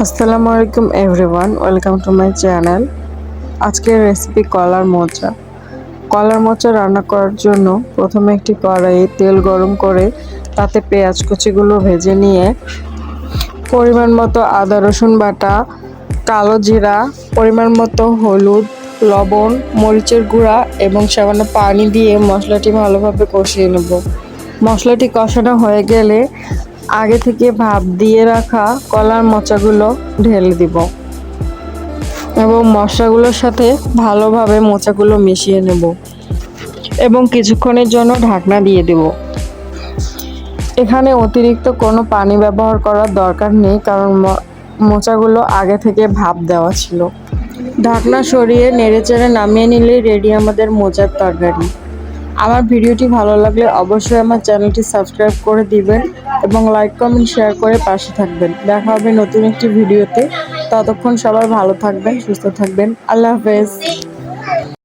আসসালামু আলাইকুম everyone, welcome to my channel. আজকের রেসিপি কলার মোচা। কলার মোচা রান্না করার জন্য প্রথমে একটি কড়াইয়ে তেল গরম করে তাতে পেঁয়াজ কুচিগুলো ভেজে নিয়ে পরিমাণ মতো আদা রসুন বাটা, কালো জিরা, পরিমাণ মতো হলুদ, লবণ, মরিচের গুঁড়া এবং সামান্য পানি দিয়ে মশলাটি ভালোভাবে কষিয়ে নেব। মশলাটি কষানো হয়ে গেলে আগে থেকে ভাপ দিয়ে রাখা কলার মোচাগুলো ঢেলে দিব এবং মশলাগুলোর সাথে ভালোভাবে মোচাগুলো মিশিয়ে নেব এবং কিছুক্ষণের জন্য ঢাকনা দিয়ে দেব। এখানে অতিরিক্ত কোনো পানি ব্যবহার করার দরকার নেই, কারণ মোচাগুলো আগে থেকে ভাপ দেওয়া ছিল। ঢাকনা সরিয়ে নেড়েচেড়ে নামিয়ে নিলেই রেডি আমাদের মোচার তরকারি। আমার ভিডিওটি ভালো লাগলে অবশ্যই আমার চ্যানেলটি সাবস্ক্রাইব করে দিবেন এবং লাইক কমেন্ট শেয়ার করে পাশে থাকবেন। দেখা হবে নতুন একটি ভিডিওতে। ততক্ষণ সবাই ভালো থাকবেন, সুস্থ থাকবেন। আল্লাহ হাফেজ।